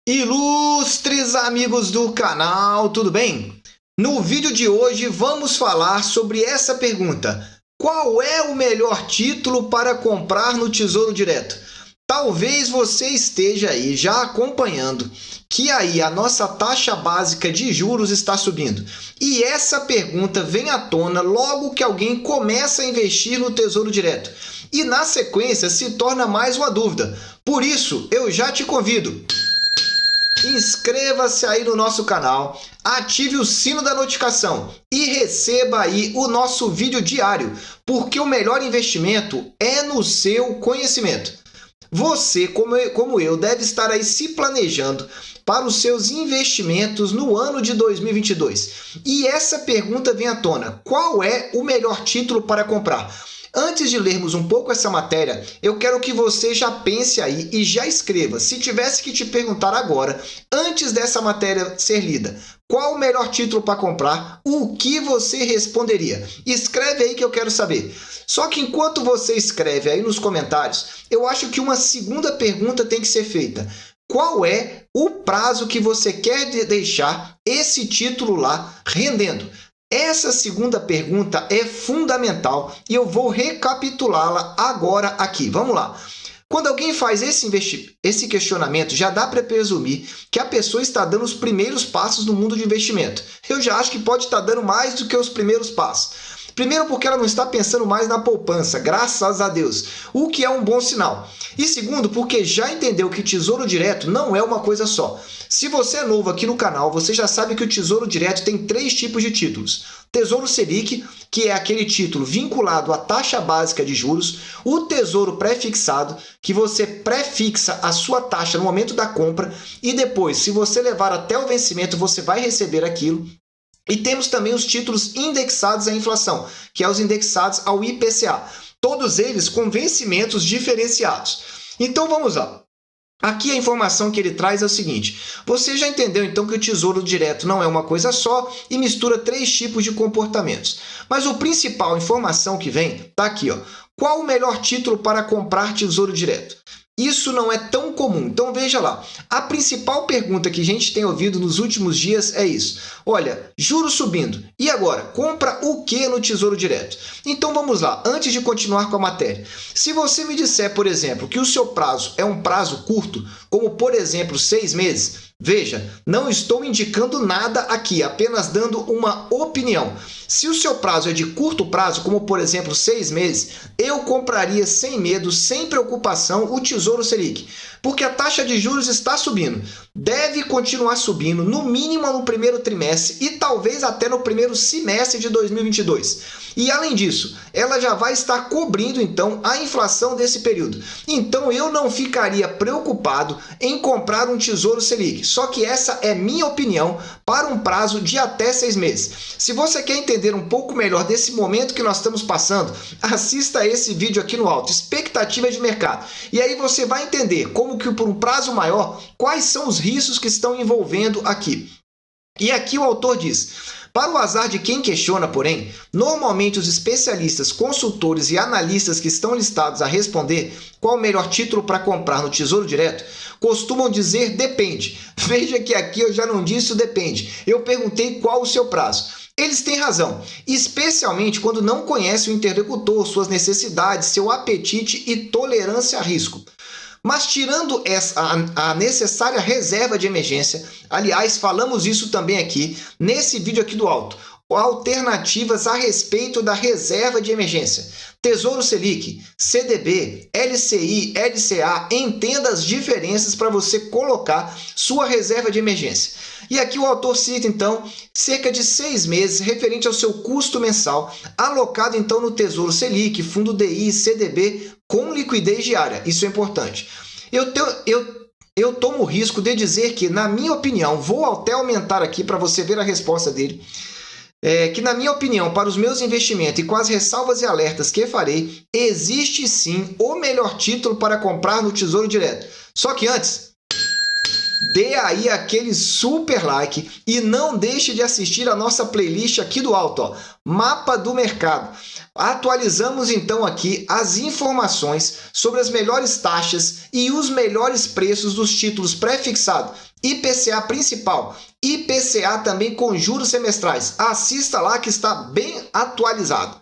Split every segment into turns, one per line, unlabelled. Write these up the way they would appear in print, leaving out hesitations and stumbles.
Ilustres amigos do canal, tudo bem? No vídeo de hoje vamos falar sobre essa pergunta: qual é o melhor título para comprar no Tesouro Direto? Talvez você esteja aí já acompanhando que aí a nossa taxa básica de juros está subindo. E essa pergunta vem à tona logo que alguém começa a investir no Tesouro Direto. E na sequência se torna mais uma dúvida. Por isso, eu já te convido. Inscreva-se aí no nosso canal, ative o sino da notificação e receba aí o nosso vídeo diário, porque o melhor investimento é no seu conhecimento. Você, como eu, deve estar aí se planejando para os seus investimentos no ano de 2022. E essa pergunta vem à tona: qual é o melhor título para comprar? Antes de lermos um pouco essa matéria, eu quero que você já pense aí e já escreva. Se tivesse que te perguntar agora, antes dessa matéria ser lida, qual o melhor título para comprar, o que você responderia? Escreve aí que eu quero saber. Só que enquanto você escreve aí nos comentários, eu acho que uma segunda pergunta tem que ser feita. Qual é o prazo que você quer deixar esse título lá rendendo? Essa segunda pergunta é fundamental e eu vou recapitulá-la agora aqui. Vamos lá. Quando alguém faz esse questionamento, já dá para presumir que a pessoa está dando os primeiros passos no mundo de investimento. Eu já acho que pode estar dando mais do que os primeiros passos. Primeiro, porque ela não está pensando mais na poupança, graças a Deus, o que é um bom sinal. E segundo, porque já entendeu que Tesouro Direto não é uma coisa só. Se você é novo aqui no canal, você já sabe que o Tesouro Direto tem 3 tipos de títulos. Tesouro Selic, que é aquele título vinculado à taxa básica de juros. O Tesouro Pré-fixado, que você pré-fixa a sua taxa no momento da compra e depois, se você levar até o vencimento, você vai receber aquilo. E temos também os títulos indexados à inflação, que é os indexados ao IPCA. Todos eles com vencimentos diferenciados. Então vamos lá. Aqui a informação que ele traz é o seguinte: você já entendeu então que o Tesouro Direto não é uma coisa só e mistura 3 tipos de comportamentos. Mas o principal informação que vem está aqui, ó. Qual o melhor título para comprar Tesouro Direto? Isso não é tão comum. Então veja lá, a principal pergunta que a gente tem ouvido nos últimos dias é isso. Olha, juros subindo. E agora? Compra o que no Tesouro Direto? Então vamos lá, antes de continuar com a matéria. Se você me disser, por exemplo, que o seu prazo é um prazo curto, como por exemplo 6 meses, veja, não estou indicando nada aqui, apenas dando uma opinião. Se o seu prazo é de curto prazo, como por exemplo 6 meses, eu compraria sem medo, sem preocupação, o Tesouro Selic, porque a taxa de juros está subindo. Deve continuar subindo, no mínimo no primeiro trimestre e talvez até no primeiro semestre de 2022. E além disso, ela já vai estar cobrindo então a inflação desse período. Então eu não ficaria preocupado em comprar um Tesouro Selic. Só que essa é minha opinião para um prazo de até 6 meses. Se você quer entender um pouco melhor desse momento que nós estamos passando, assista esse vídeo aqui no alto, expectativa de mercado. E aí você vai entender como que por um prazo maior, quais são os riscos que estão envolvendo aqui. E aqui o autor diz: para o azar de quem questiona, porém, normalmente os especialistas, consultores e analistas que estão listados a responder qual o melhor título para comprar no Tesouro Direto, costumam dizer depende. Veja que aqui eu já não disse o depende, eu perguntei qual o seu prazo. Eles têm razão, especialmente quando não conhecem o interlocutor, suas necessidades, seu apetite e tolerância a risco. Mas tirando a necessária reserva de emergência, aliás, falamos isso também aqui, nesse vídeo aqui do alto, alternativas a respeito da reserva de emergência. Tesouro Selic, CDB, LCI, LCA, entenda as diferenças para você colocar sua reserva de emergência. E aqui o autor cita, então, cerca de 6 meses referente ao seu custo mensal, alocado, então, no Selic, fundo DI, CDB, com liquidez diária. Isso é importante. Eu tomo o risco de dizer que, na minha opinião, vou até aumentar aqui para você ver a resposta dele, que, na minha opinião, para os meus investimentos e com as ressalvas e alertas que farei, existe sim o melhor título para comprar no Tesouro Direto. Só que antes, dê aí aquele super like e não deixe de assistir a nossa playlist aqui do alto, ó, Mapa do Mercado. Atualizamos então aqui as informações sobre as melhores taxas e os melhores preços dos títulos pré-fixados IPCA principal, IPCA também com juros semestrais. Assista lá que está bem atualizado.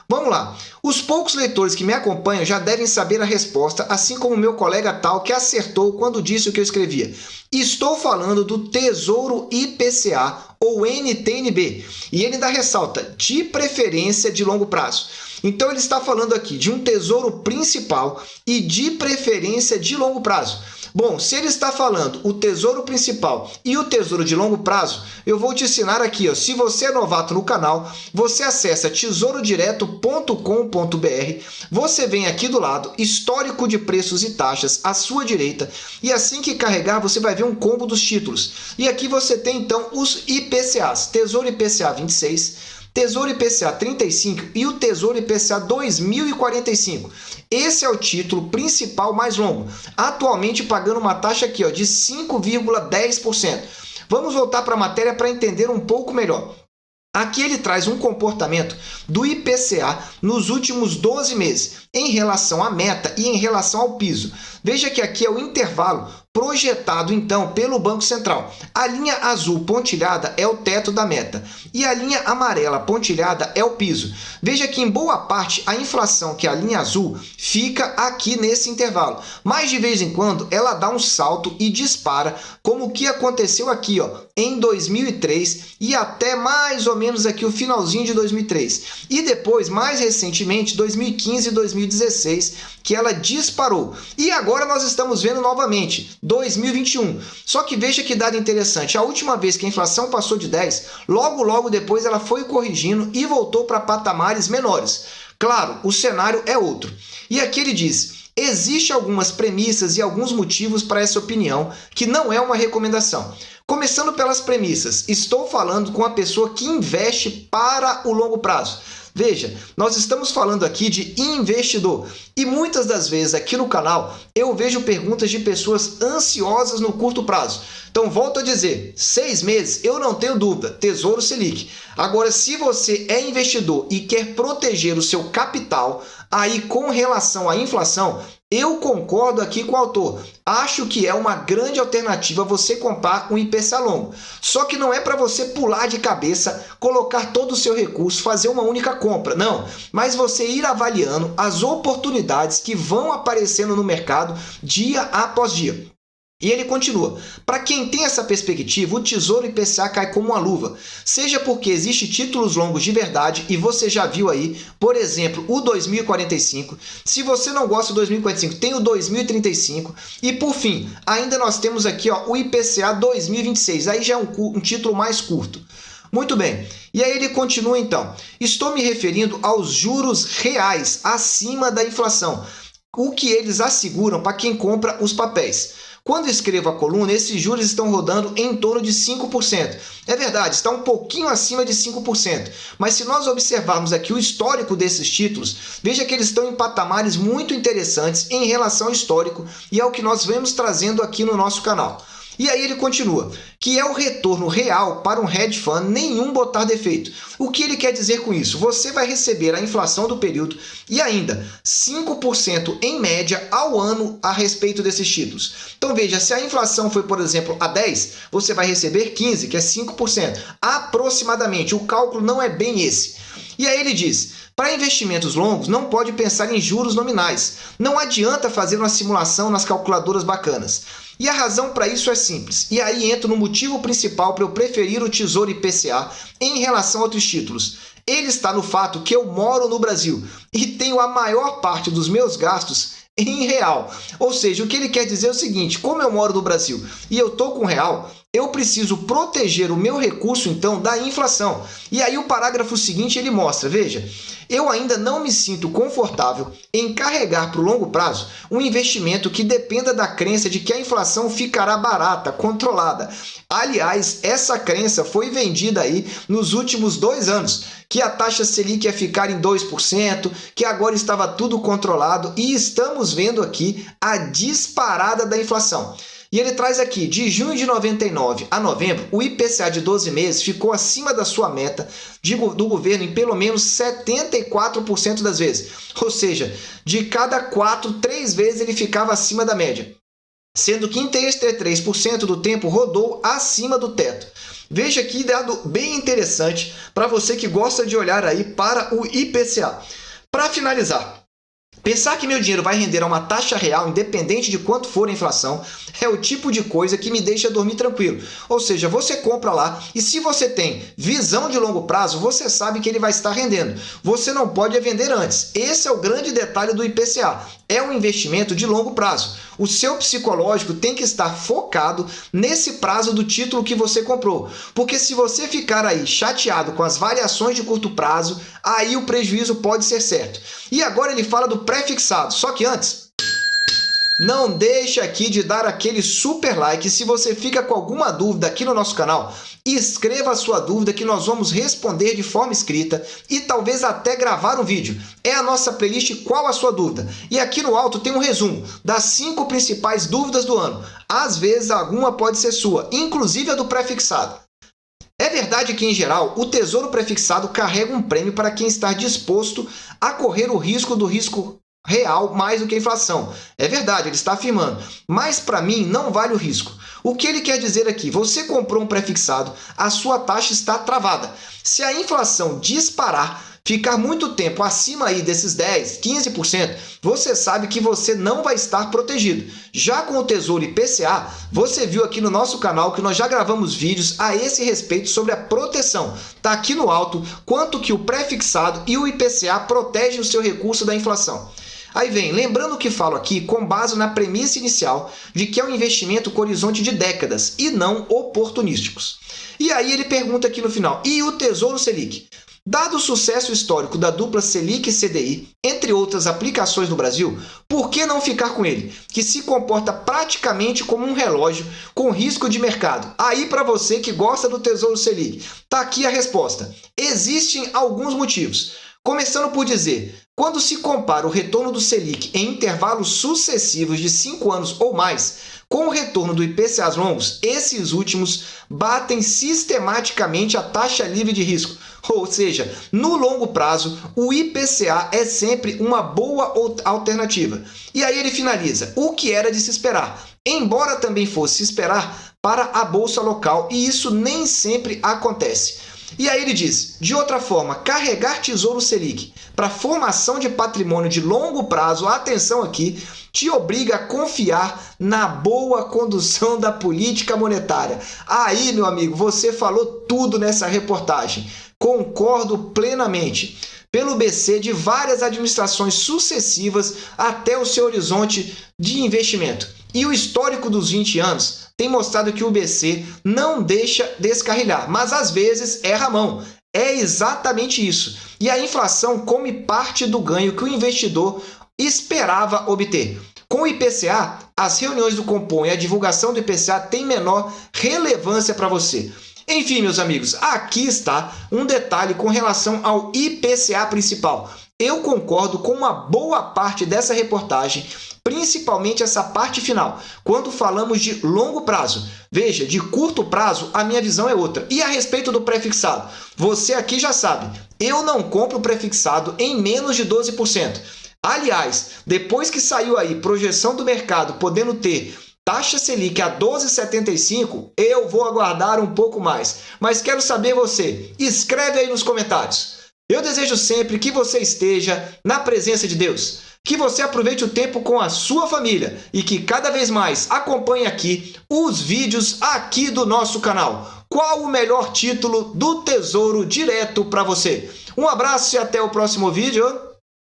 Vamos lá. Os poucos leitores que me acompanham já devem saber a resposta, assim como o meu colega tal que acertou quando disse o que eu escrevia. Estou falando do Tesouro IPCA ou NTN-B. E ele ainda ressalta, de preferência de longo prazo. Então ele está falando aqui de um tesouro principal e de preferência de longo prazo. Bom, se ele está falando o tesouro principal e o tesouro de longo prazo, eu vou te ensinar aqui, ó. Se você é novato no canal, você acessa tesourodireto.com.br, você vem aqui do lado, histórico de preços e taxas à sua direita, e assim que carregar, você vai ver um combo dos títulos. E aqui você tem então os IPCAs, Tesouro IPCA 26, Tesouro IPCA 35 e o Tesouro IPCA 2045. Esse é o título principal mais longo, atualmente pagando uma taxa aqui ó, de 5,10%. Vamos voltar para a matéria para entender um pouco melhor. Aqui ele traz um comportamento do IPCA nos últimos 12 meses, em relação à meta e em relação ao piso. Veja que aqui é o intervalo projetado, então, pelo Banco Central. A linha azul pontilhada é o teto da meta e a linha amarela pontilhada é o piso. Veja que, em boa parte, a inflação, que é a linha azul, fica aqui nesse intervalo. Mas, de vez em quando, ela dá um salto e dispara, como o que aconteceu aqui, ó, em 2003 e até mais ou menos aqui o finalzinho de 2003. E depois, mais recentemente, 2015 e 2016, que ela disparou. E agora nós estamos vendo novamente, 2021. Só que veja que dado interessante, a última vez que a inflação passou de 10, logo depois ela foi corrigindo e voltou para patamares menores. Claro, o cenário é outro. E aqui ele diz, existem algumas premissas e alguns motivos para essa opinião, que não é uma recomendação. Começando pelas premissas, estou falando com a pessoa que investe para o longo prazo. Veja, nós estamos falando aqui de investidor e muitas das vezes aqui no canal eu vejo perguntas de pessoas ansiosas no curto prazo. Então, volto a dizer, 6 meses, eu não tenho dúvida, Tesouro Selic. Agora, se você é investidor e quer proteger o seu capital, aí com relação à inflação, eu concordo aqui com o autor. Acho que é uma grande alternativa você comprar um IPCA longo. Só que não é para você pular de cabeça, colocar todo o seu recurso, fazer uma única compra. Não, mas você ir avaliando as oportunidades que vão aparecendo no mercado dia após dia. E ele continua, para quem tem essa perspectiva, o Tesouro IPCA cai como uma luva, seja porque existe títulos longos de verdade e você já viu aí, por exemplo, o 2045, se você não gosta do 2045, tem o 2035 e por fim, ainda nós temos aqui ó, o IPCA 2026, aí já é um título mais curto. Muito bem, e aí ele continua então, estou me referindo aos juros reais acima da inflação, o que eles asseguram para quem compra os papéis. Quando escrevo a coluna, esses juros estão rodando em torno de 5%. É verdade, está um pouquinho acima de 5%. Mas se nós observarmos aqui o histórico desses títulos, veja que eles estão em patamares muito interessantes em relação ao histórico e ao que nós vemos trazendo aqui no nosso canal. E aí ele continua, que é o retorno real para um hedge fund nenhum botar defeito. O que ele quer dizer com isso? Você vai receber a inflação do período e ainda 5% em média ao ano a respeito desses títulos. Então veja, se a inflação foi, por exemplo, a 10, você vai receber 15, que é 5%. Aproximadamente, o cálculo não é bem esse. E aí ele diz, para investimentos longos, não pode pensar em juros nominais. Não adianta fazer uma simulação nas calculadoras bacanas. E a razão para isso é simples. E aí entra no motivo principal para eu preferir o Tesouro IPCA em relação a outros títulos. Ele está no fato que eu moro no Brasil e tenho a maior parte dos meus gastos em real. Ou seja, o que ele quer dizer é o seguinte, como eu moro no Brasil e eu estou com real, eu preciso proteger o meu recurso, então, da inflação. E aí o parágrafo seguinte ele mostra, veja, eu ainda não me sinto confortável em carregar para o longo prazo um investimento que dependa da crença de que a inflação ficará barata, controlada. Aliás, essa crença foi vendida aí nos últimos 2 anos, que a taxa Selic ia ficar em 2%, que agora estava tudo controlado e estamos vendo aqui a disparada da inflação. E ele traz aqui, de junho de 99 a novembro, o IPCA de 12 meses ficou acima da sua meta do governo em pelo menos 74% das vezes. Ou seja, de cada 4, 3 vezes ele ficava acima da média. sendo que em 33% do tempo rodou acima do teto. Veja aqui dado bem interessante para você que gosta de olhar aí para o IPCA. Para finalizar, pensar que meu dinheiro vai render a uma taxa real, independente de quanto for a inflação, é o tipo de coisa que me deixa dormir tranquilo. Ou seja, você compra lá e se você tem visão de longo prazo, você sabe que ele vai estar rendendo. Você não pode vender antes. Esse é o grande detalhe do IPCA. É um investimento de longo prazo. O seu psicológico tem que estar focado nesse prazo do título que você comprou. Porque se você ficar aí chateado com as variações de curto prazo, aí o prejuízo pode ser certo. E agora ele fala do pré-fixado. Só que antes, não deixe aqui de dar aquele super like. Se você fica com alguma dúvida aqui no nosso canal, escreva a sua dúvida que nós vamos responder de forma escrita e talvez até gravar um vídeo. É a nossa playlist Qual a Sua Dúvida? E aqui no alto tem um resumo das 5 principais dúvidas do ano. Às vezes alguma pode ser sua, inclusive a do pré-fixado. É verdade que, em geral, o Tesouro Prefixado carrega um prêmio para quem está disposto a correr o risco do risco real mais do que a inflação. É verdade, ele está afirmando. Mas, para mim, não vale o risco. O que ele quer dizer aqui? Você comprou um prefixado, a sua taxa está travada. Se a inflação disparar, ficar muito tempo acima aí desses 10, 15%, você sabe que você não vai estar protegido. Já com o Tesouro IPCA, você viu aqui no nosso canal que nós já gravamos vídeos a esse respeito sobre a proteção. Está aqui no alto quanto que o prefixado e o IPCA protegem o seu recurso da inflação. Aí vem, lembrando que falo aqui com base na premissa inicial de que é um investimento com horizonte de décadas e não oportunísticos. E aí ele pergunta aqui no final, e o Tesouro Selic? Dado o sucesso histórico da dupla Selic e CDI, entre outras aplicações no Brasil, por que não ficar com ele, que se comporta praticamente como um relógio com risco de mercado? Aí para você que gosta do Tesouro Selic, tá aqui a resposta. Existem alguns motivos. Começando por dizer, quando se compara o retorno do Selic em intervalos sucessivos de 5 anos ou mais, com o retorno do IPCA longos, esses últimos batem sistematicamente a taxa livre de risco. Ou seja, no longo prazo, o IPCA é sempre uma boa alternativa. E aí ele finaliza, o que era de se esperar, embora também fosse se esperar para a bolsa local, e isso nem sempre acontece. E aí ele diz, de outra forma, carregar Tesouro Selic para formação de patrimônio de longo prazo, atenção aqui, te obriga a confiar na boa condução da política monetária. Aí, meu amigo, você falou tudo nessa reportagem. Concordo plenamente. Pelo BC de várias administrações sucessivas até o seu horizonte de investimento. E o histórico dos 20 anos tem mostrado que o BC não deixa descarrilhar, mas às vezes erra a mão. É exatamente isso. E a inflação come parte do ganho que o investidor esperava obter. Com o IPCA, as reuniões do Copom e a divulgação do IPCA têm menor relevância para você. Enfim, meus amigos, aqui está um detalhe com relação ao IPCA principal. Eu concordo com uma boa parte dessa reportagem, principalmente essa parte final, quando falamos de longo prazo. Veja, de curto prazo, a minha visão é outra. E a respeito do prefixado, você aqui já sabe, eu não compro prefixado em menos de 12%. Aliás, depois que saiu aí projeção do mercado podendo ter taxa Selic a 12,75, eu vou aguardar um pouco mais. Mas quero saber você, escreve aí nos comentários. Eu desejo sempre que você esteja na presença de Deus, que você aproveite o tempo com a sua família e que cada vez mais acompanhe aqui os vídeos aqui do nosso canal. Qual o melhor título do Tesouro direto para você? Um abraço e até o próximo vídeo.